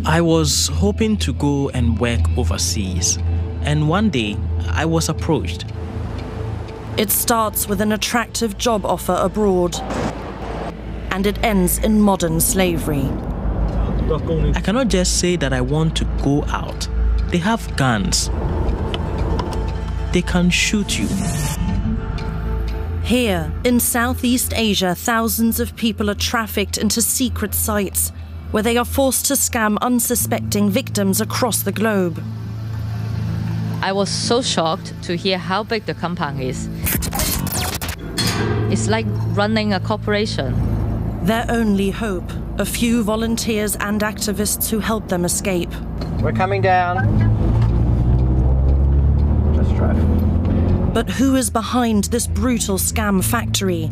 I was hoping to go and work overseas, and one day I was approached. It starts with an attractive job offer abroad, and it ends in modern slavery. I cannot just say that I want to go out. They have guns. They can shoot you. Here, in Southeast Asia, thousands of people are trafficked into secret sites where they are forced to scam unsuspecting victims across the globe. I was so shocked to hear how big the compound is. It's like running a corporation. Their only hope, a few volunteers and activists who help them escape. We're coming down. Just drive. But who is behind this brutal scam factory?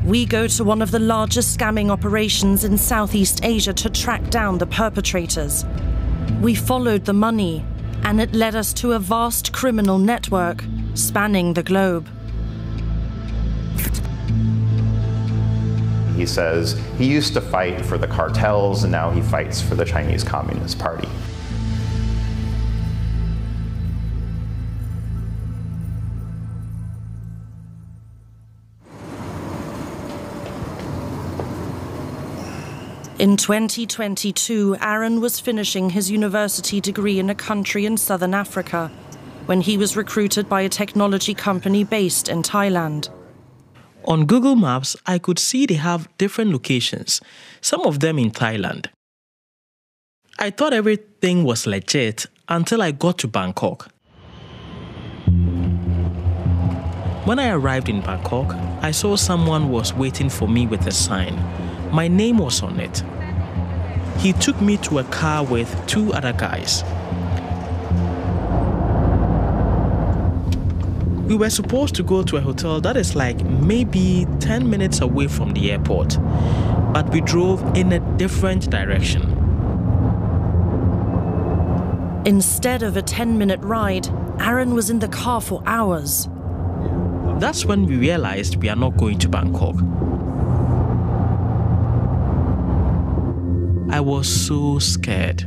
We go to one of the largest scamming operations in Southeast Asia to track down the perpetrators. We followed the money, and it led us to a vast criminal network spanning the globe. He says he used to fight for the cartels and now he fights for the Chinese Communist Party. In 2022, Aaron was finishing his university degree in a country in southern Africa when he was recruited by a technology company based in Thailand. On Google Maps, I could see they have different locations, some of them in Thailand. I thought everything was legit until I got to Bangkok. When I arrived in Bangkok, I saw someone was waiting for me with a sign. My name was on it. He took me to a car with two other guys. We were supposed to go to a hotel that is like maybe 10 minutes away from the airport, but we drove in a different direction. Instead of a 10-minute ride, Aaron was in the car for hours. That's when we realized we are not going to Bangkok. I was so scared.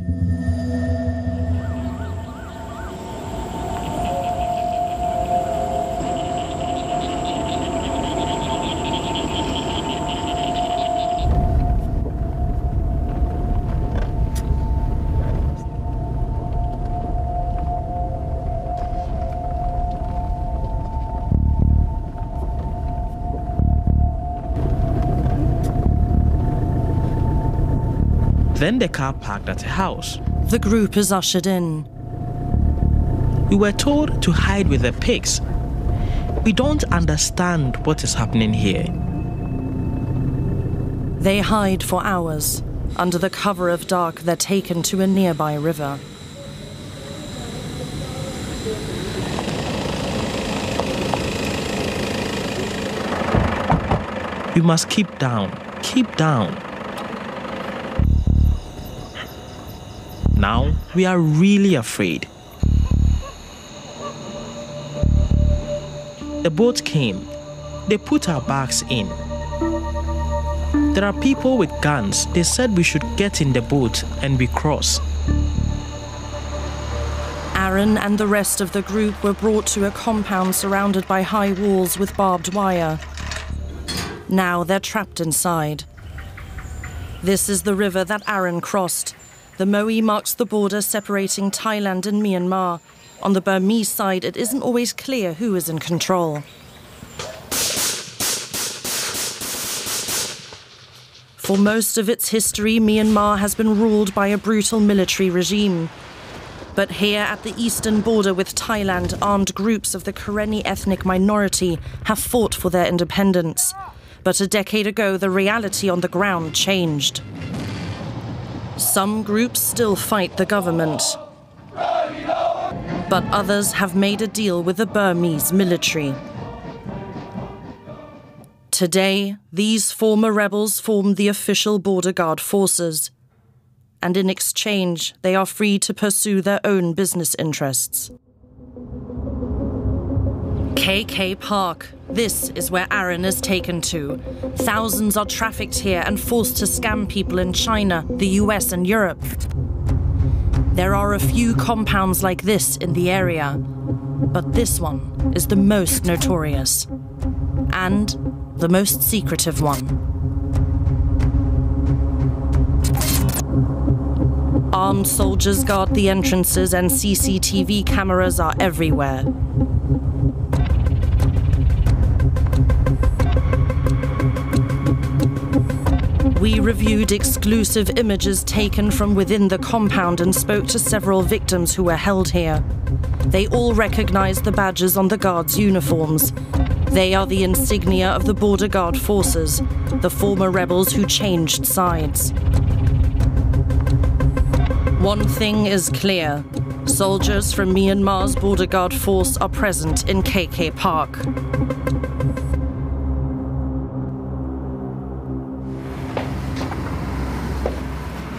Then the car parked at a house. The group is ushered in. We were told to hide with the pigs. We don't understand what is happening here. They hide for hours. Under the cover of dark, they're taken to a nearby river. We must keep down, keep down. Now we are really afraid. The boat came. They put our bags in. There are people with guns. They said we should get in the boat and we cross. Aaron and the rest of the group were brought to a compound surrounded by high walls with barbed wire. Now they're trapped inside. This is the river that Aaron crossed. The Moe marks the border separating Thailand and Myanmar. On the Burmese side, it isn't always clear who is in control. For most of its history, Myanmar has been ruled by a brutal military regime. But here at the eastern border with Thailand, armed groups of the Karenni ethnic minority have fought for their independence. But a decade ago, the reality on the ground changed. Some groups still fight the government, but others have made a deal with the Burmese military. Today, these former rebels form the official border guard forces, and in exchange, they are free to pursue their own business interests. KK Park. This is where Aaron is taken to. Thousands are trafficked here and forced to scam people in China, the US and Europe. There are a few compounds like this in the area, but this one is the most notorious and the most secretive one. Armed soldiers guard the entrances and CCTV cameras are everywhere. We reviewed exclusive images taken from within the compound and spoke to several victims who were held here. They all recognized the badges on the guards' uniforms. They are the insignia of the border guard forces, the former rebels who changed sides. One thing is clear. Soldiers from Myanmar's border guard force are present in KK Park.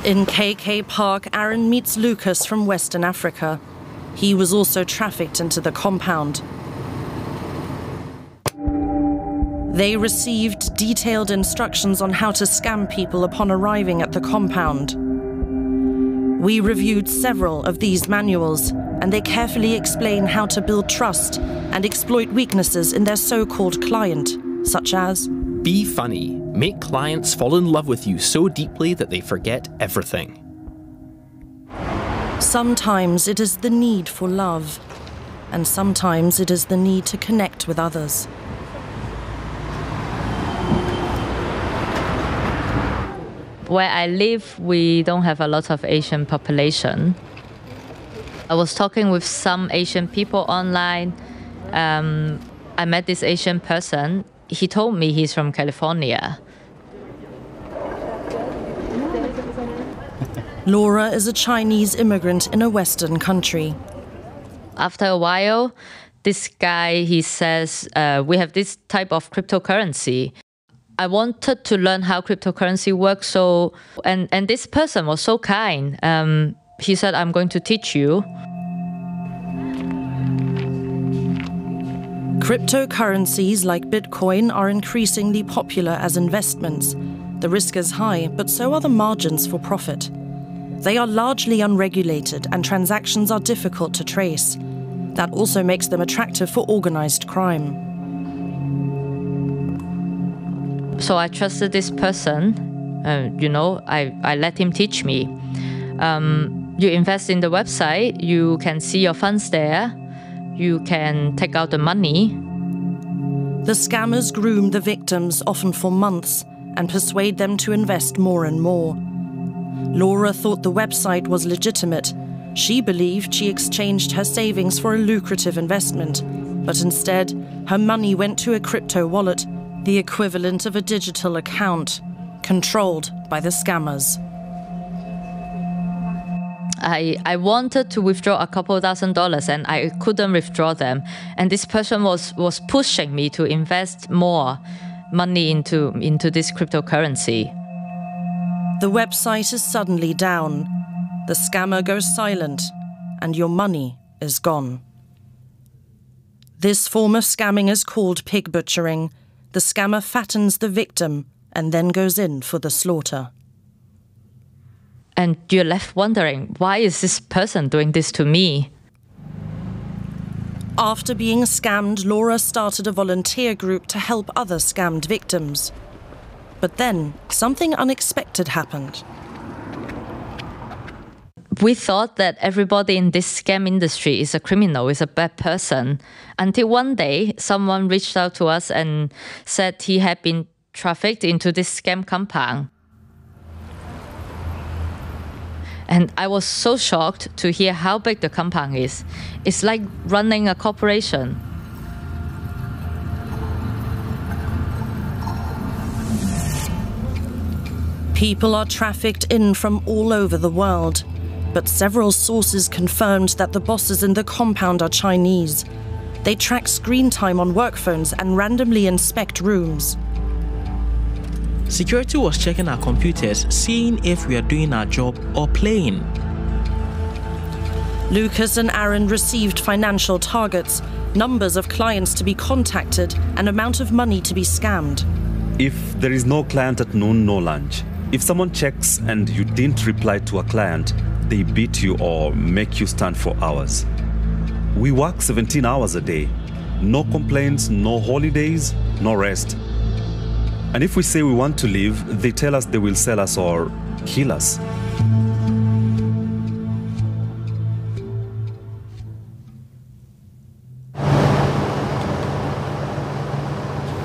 In KK Park, Aaron meets Lucas from Western Africa. He was also trafficked into the compound. They received detailed instructions on how to scam people upon arriving at the compound. We reviewed several of these manuals, and they carefully explain how to build trust and exploit weaknesses in their so-called client, such as: be funny. Make clients fall in love with you so deeply that they forget everything. Sometimes it is the need for love, and sometimes it is the need to connect with others. Where I live, we don't have a lot of Asian population. I was talking with some Asian people online. I met this Asian person. He told me he's from California. Laura is a Chinese immigrant in a Western country. After a while, this guy, he says, we have this type of cryptocurrency. I wanted to learn how cryptocurrency works, and this person was so kind. He said, I'm going to teach you. Cryptocurrencies like Bitcoin are increasingly popular as investments. The risk is high, but so are the margins for profit. They are largely unregulated and transactions are difficult to trace. That also makes them attractive for organized crime. So I trusted this person. I let him teach me. You invest in the website, you can see your funds there. You can take out the money. The scammers groom the victims, often for months, and persuade them to invest more and more. Laura thought the website was legitimate. She believed she exchanged her savings for a lucrative investment, but instead, her money went to a crypto wallet, the equivalent of a digital account, controlled by the scammers. I wanted to withdraw a couple $1,000 and I couldn't withdraw them. And this person was pushing me to invest more money into this cryptocurrency. The website is suddenly down. The scammer goes silent and your money is gone. This form of scamming is called pig butchering. The scammer fattens the victim and then goes in for the slaughter. And you're left wondering, why is this person doing this to me? After being scammed, Laura started a volunteer group to help other scammed victims. But then, something unexpected happened. We thought that everybody in this scam industry is a criminal, is a bad person. Until one day, someone reached out to us and said he had been trafficked into this scam compound. And I was so shocked to hear how big the compound is. It's like running a corporation. People are trafficked in from all over the world, but several sources confirmed that the bosses in the compound are Chinese. They track screen time on work phones and randomly inspect rooms. Security was checking our computers, seeing if we are doing our job or playing. Lucas and Aaron received financial targets. numbers of clients to be contacted, and amount of money to be scammed. If there is no client at noon, no lunch. If someone checks and you didn't reply to a client, they beat you or make you stand for hours. We work 17 hours a day. No complaints, no holidays, no rest. And if we say we want to leave, they tell us they will sell us or kill us.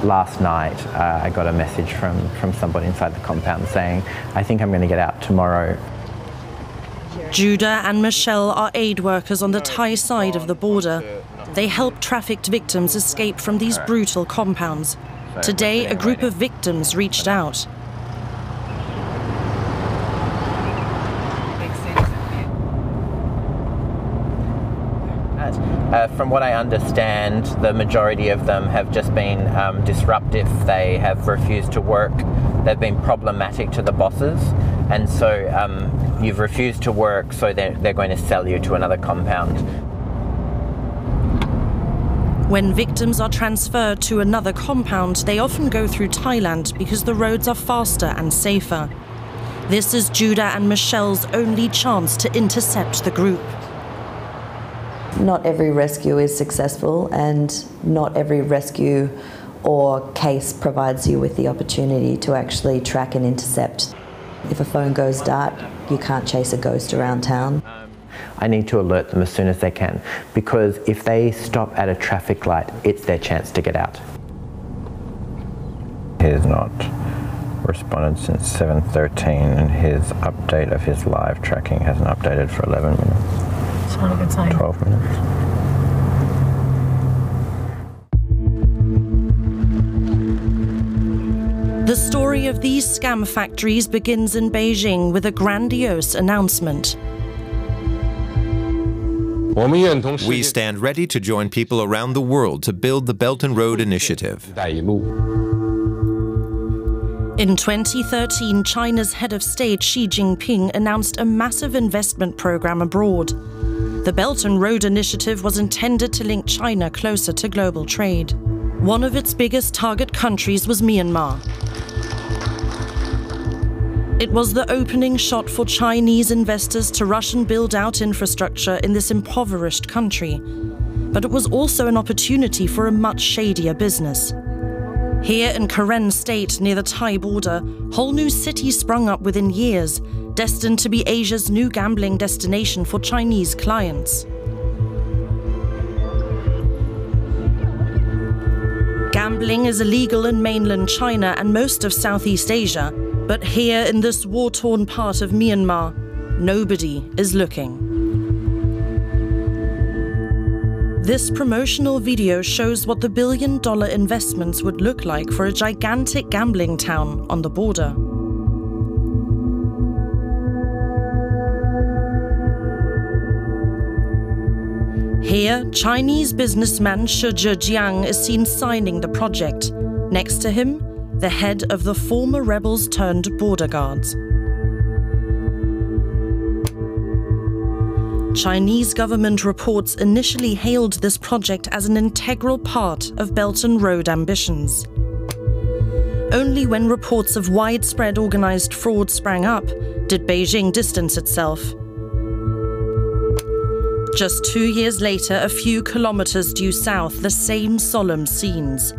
Last night, I got a message from somebody inside the compound saying, I think I'm going to get out tomorrow. Judah and Michelle are aid workers on the Thai side of the border. They help trafficked victims escape from these brutal compounds. Today, a group of victims reached out. From what I understand, the majority of them have just been disruptive. They have refused to work. They've been problematic to the bosses. And so you've refused to work, so they're going to sell you to another compound. When victims are transferred to another compound, they often go through Thailand because the roads are faster and safer. This is Judah and Michelle's only chance to intercept the group. Not every rescue is successful, and not every rescue or case provides you with the opportunity to actually track and intercept. If a phone goes dark, you can't chase a ghost around town. I need to alert them as soon as they can, because if they stop at a traffic light, it's their chance to get out. He has not responded since 7:13, and his update of his live tracking hasn't updated for 11 minutes. It's not a good sign. 12 minutes. The story of these scam factories begins in Beijing with a grandiose announcement. We stand ready to join people around the world to build the Belt and Road Initiative. In 2013, China's head of state Xi Jinping announced a massive investment program abroad. The Belt and Road Initiative was intended to link China closer to global trade. One of its biggest target countries was Myanmar. It was the opening shot for Chinese investors to rush and build out infrastructure in this impoverished country. But it was also an opportunity for a much shadier business. Here in Karen State, near the Thai border, whole new cities sprung up within years, destined to be Asia's new gambling destination for Chinese clients. Gambling is illegal in mainland China and most of Southeast Asia, but here in this war-torn part of Myanmar, nobody is looking. This promotional video shows what the billion-dollar investments would look like for a gigantic gambling town on the border. Here, Chinese businessman Shi Zhejiang is seen signing the project. Next to him, the head of the former rebels-turned-border guards. Chinese government reports initially hailed this project as an integral part of Belt and Road ambitions. Only when reports of widespread organized fraud sprang up did Beijing distance itself. Just 2 years later, a few kilometers due south, the same solemn scenes.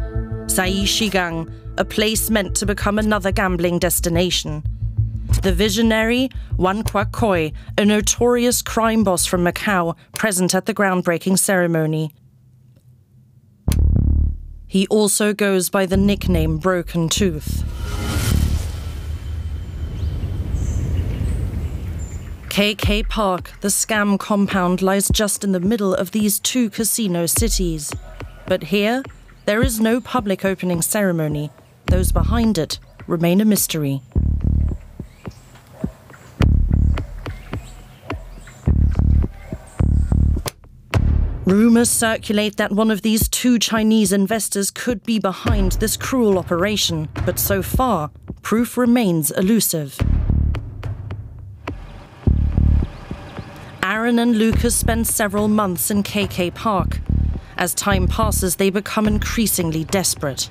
Sai Shigang, a place meant to become another gambling destination. The visionary Wan Kwa Koi, a notorious crime boss from Macau, present at the groundbreaking ceremony. He also goes by the nickname Broken Tooth. KK Park, the scam compound, lies just in the middle of these two casino cities. But here, there is no public opening ceremony. Those behind it remain a mystery. Rumors circulate that one of these two Chinese investors could be behind this cruel operation, but so far, proof remains elusive. Aaron and Lucas spend several months in KK Park. As time passes, they become increasingly desperate.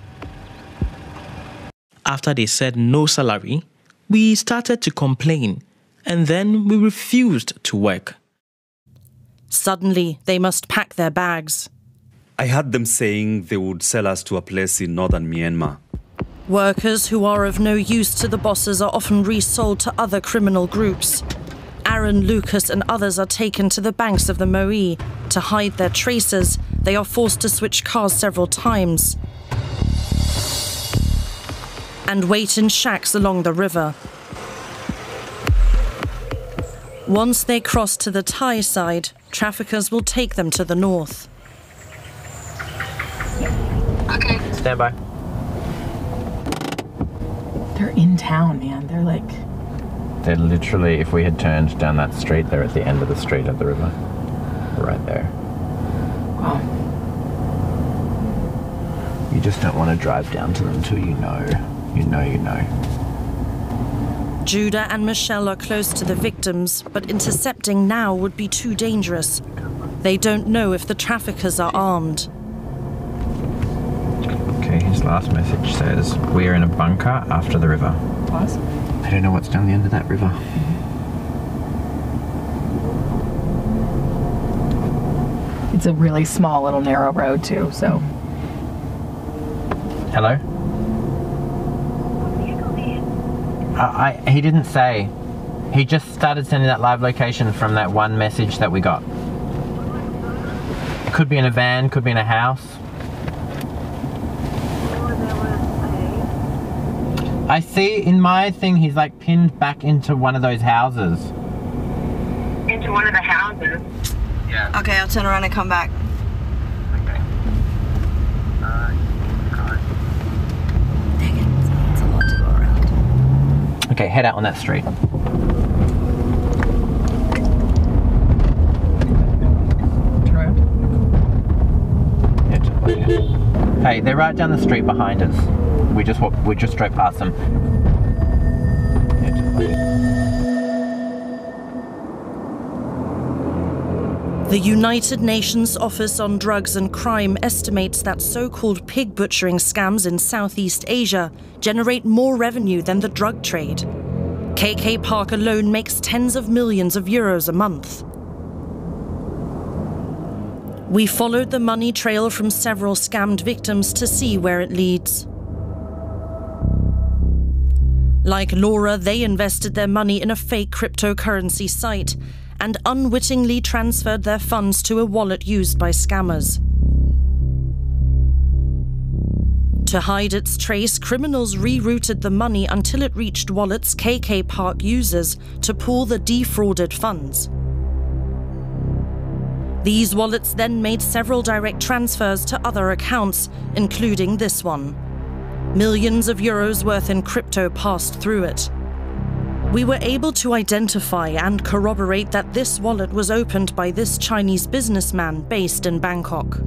After they said no salary, we started to complain, and then we refused to work. Suddenly, they must pack their bags. I heard them saying they would sell us to a place in northern Myanmar. Workers who are of no use to the bosses are often resold to other criminal groups. Aaron, Lucas and others are taken to the banks of the Moe. To hide their traces, they are forced to switch cars several times and wait in shacks along the river. Once they cross to the Thai side, traffickers will take them to the north. Okay. Stand by. They're in town, man. They're literally, if we had turned down that street, they're at the end of the street of the river. Right there. Wow. You just don't want to drive down to them until you know. You know. Judah and Michelle are close to the victims, but intercepting now would be too dangerous. They don't know if the traffickers are armed. Okay, his last message says, "We're in a bunker after the river." Pause. I don't know what's down the end of that river. It's a really small little narrow road too, so. Hello? He didn't say. He just started sending that live location from that one message that we got. It could be in a van, could be in a house. I see in my thing he's like pinned back into one of those houses. Into one of the houses? Yeah. Okay, I'll turn around and come back. Okay. Dang it, it's a lot to go around. Okay, head out on that street. Turn around. Yeah. Hey, they're right down the street behind us. We just drove past them. The United Nations Office on Drugs and Crime estimates that so-called pig butchering scams in Southeast Asia generate more revenue than the drug trade. KK Park alone makes tens of millions of euros a month. We followed the money trail from several scammed victims to see where it leads. Like Laura, they invested their money in a fake cryptocurrency site and unwittingly transferred their funds to a wallet used by scammers. To hide its trace, criminals rerouted the money until it reached wallets KK Park uses to pool the defrauded funds. These wallets then made several direct transfers to other accounts, including this one. Millions of euros worth in crypto passed through it. We were able to identify and corroborate that this wallet was opened by this Chinese businessman based in Bangkok.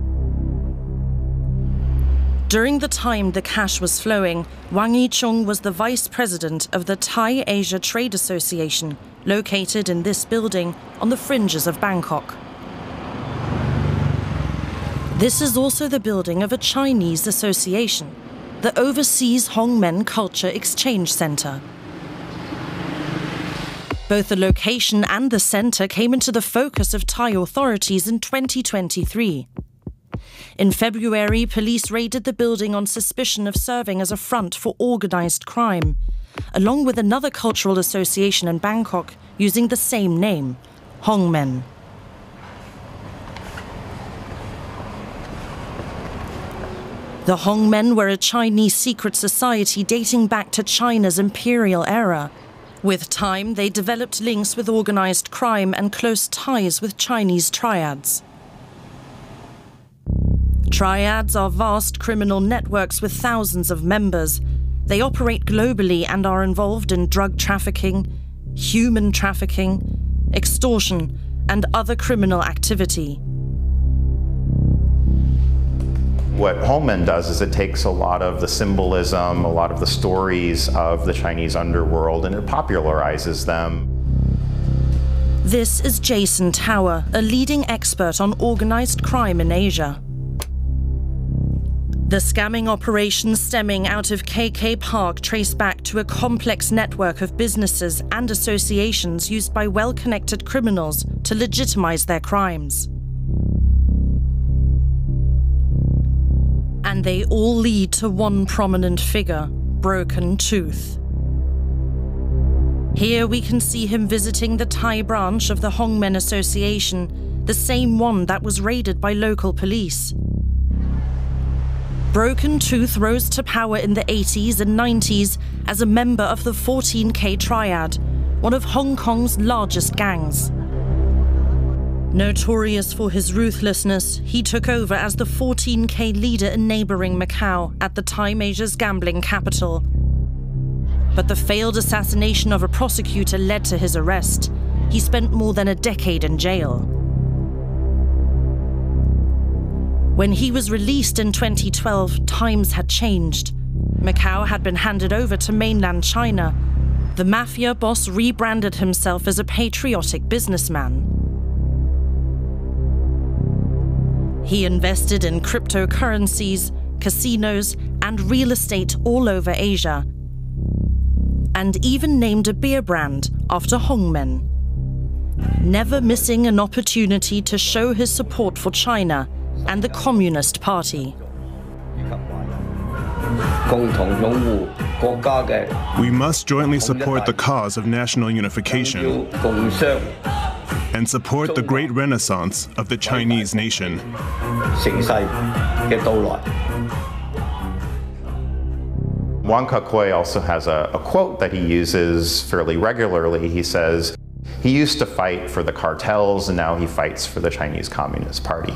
During the time the cash was flowing, Wang Yichong was the vice president of the Thai Asia Trade Association, located in this building on the fringes of Bangkok. This is also the building of a Chinese association, the Overseas Hongmen Culture Exchange Center. Both the location and the center came into the focus of Thai authorities in 2023. In February, police raided the building on suspicion of serving as a front for organized crime, along with another cultural association in Bangkok using the same name, Hongmen. The Hongmen were a Chinese secret society dating back to China's imperial era. With time, they developed links with organized crime and close ties with Chinese triads. Triads are vast criminal networks with thousands of members. They operate globally and are involved in drug trafficking, human trafficking, extortion, and other criminal activity. What Hongmen does is it takes a lot of the symbolism, a lot of the stories of the Chinese underworld, and it popularizes them. This is Jason Tower, a leading expert on organized crime in Asia. The scamming operations stemming out of KK Park trace back to a complex network of businesses and associations used by well-connected criminals to legitimize their crimes. And they all lead to one prominent figure, Broken Tooth. Here we can see him visiting the Thai branch of the Hongmen Association, the same one that was raided by local police. Broken Tooth rose to power in the 80s and 90s as a member of the 14K Triad, one of Hong Kong's largest gangs. Notorious for his ruthlessness, he took over as the 14K leader in neighboring Macau, at the time Asia's gambling capital. But the failed assassination of a prosecutor led to his arrest. He spent more than a decade in jail. When he was released in 2012, times had changed. Macau had been handed over to mainland China. The mafia boss rebranded himself as a patriotic businessman. He invested in cryptocurrencies, casinos, and real estate all over Asia, and even named a beer brand after Hongmen, never missing an opportunity to show his support for China and the Communist Party. We must jointly support the cause of national unification and support the great renaissance of the Chinese nation. Wang Kekui also has a quote that he uses fairly regularly. He says, he used to fight for the cartels and now he fights for the Chinese Communist Party.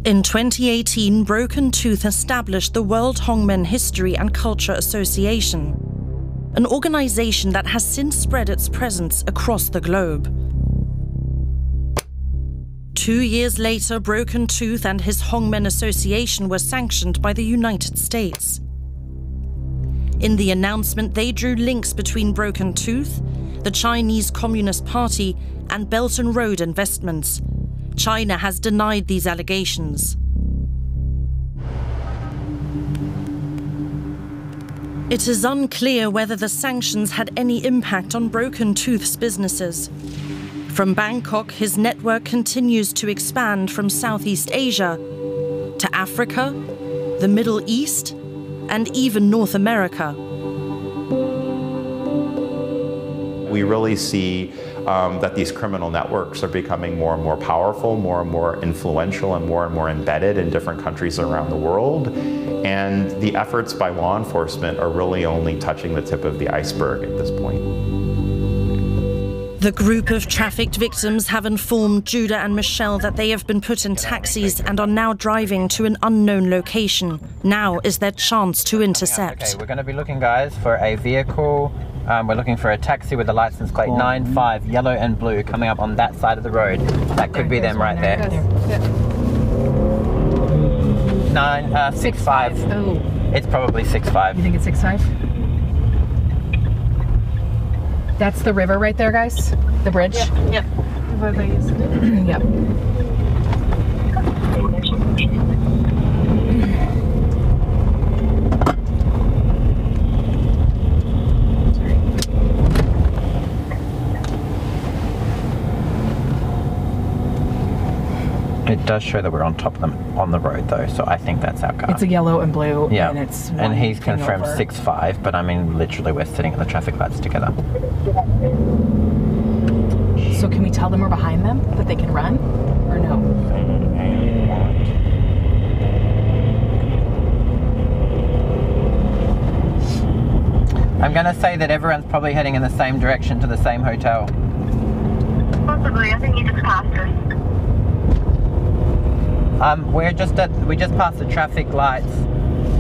In 2018, Broken Tooth established the World Hongmen History and Culture Association, an organization that has since spread its presence across the globe. 2 years later, Broken Tooth and his Hongmen Association were sanctioned by the United States. In the announcement, they drew links between Broken Tooth, the Chinese Communist Party, and Belt and Road Investments. China has denied these allegations. It is unclear whether the sanctions had any impact on Broken Tooth's businesses. From Bangkok, his network continues to expand from Southeast Asia to Africa, the Middle East, and even North America. We really see that these criminal networks are becoming more and more powerful, more and more influential, and more embedded in different countries around the world. And the efforts by law enforcement are really only touching the tip of the iceberg at this point. The group of trafficked victims have informed Judah and Michelle that they have been put in taxis and are now driving to an unknown location. Now is their chance to intercept. Okay, we're going to be looking, guys, for a vehicle. We're looking for a taxi with a license plate 95, yellow and blue, coming up on that side of the road. That could be them right there. 65. Oh. It's probably 65. You think it's 65? That's the river right there, guys? The bridge? Yep. Yep. It does show that we're on top of them on the road, though, so I think that's our car. It's a yellow and blue, yeah. And it's and he's confirmed 65, but I mean, literally, we're sitting at the traffic lights together. So can we tell them we're behind them, that they can run, or no? I'm going to say that everyone's probably heading in the same direction to the same hotel. Possibly. I think you just passed us. We just passed the traffic lights.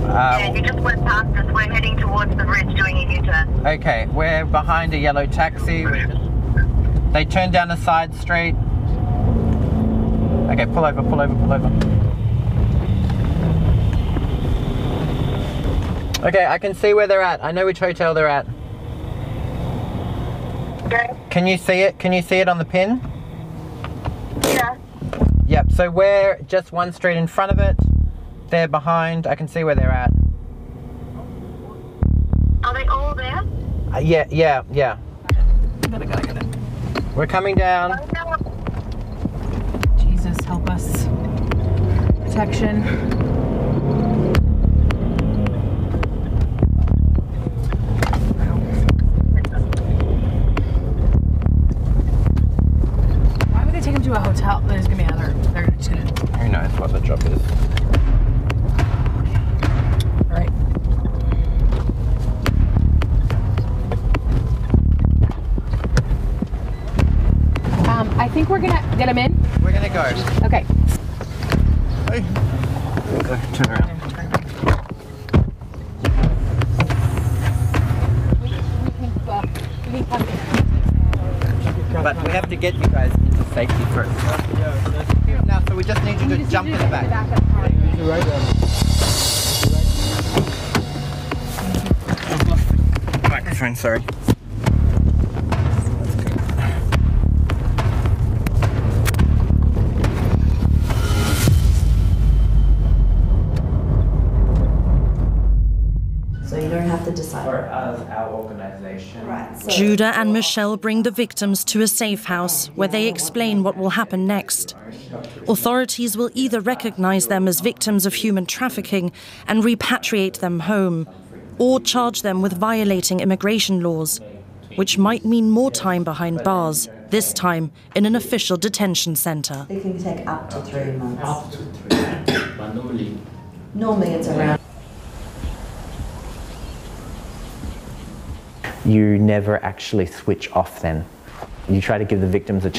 Yeah, you just went past us. We're heading towards the bridge doing a U-turn. Okay, we're behind a yellow taxi. They turned down a side street. Okay, pull over, pull over, pull over. Okay, I can see where they're at. I know which hotel they're at. Okay. Can you see it? Can you see it on the pin? Yeah. Yep, so we're just one street in front of it. there behind. I can see where they're at. Are they all there? Yeah. Get it. We're coming down. Jesus, help us. Protection. Why would they take him to a hotel? There's gonna be another. They're just gonna. Who knows what the job is? All right. I think we're gonna get him in. We're gonna go. Okay. Hey. Go, turn around. But we have to get you guys into safety first. Now, so we just need you to jump in the back. Microphone, sorry. So you don't have to decide. For us, our organisation. Right. So Judah and Michelle bring the victims to a safe house where they explain what will happen next. Authorities will either recognize them as victims of human trafficking and repatriate them home, or charge them with violating immigration laws, which might mean more time behind bars, this time in an official detention center. it can take up to 3 months. Up to 3 months, but Normally it's around. You never actually switch off then. You try to give the victims the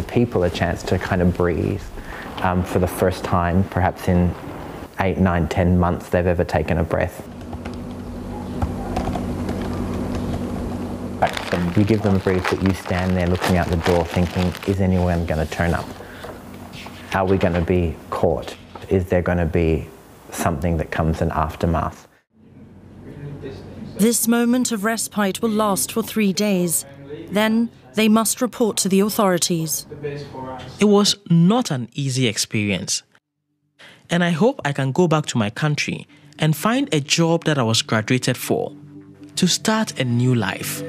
people a chance to kind of breathe for the first time, perhaps in 8, 9, 10 months they've ever taken a breath. You give them a brief, but you stand there looking out the door thinking, is anyone going to turn up? Are we going to be caught? Is there going to be something that comes in aftermath? This moment of respite will last for 3 days. Then they must report to the authorities. It was not an easy experience. And I hope I can go back to my country and find a job that I was graduated for, to start a new life.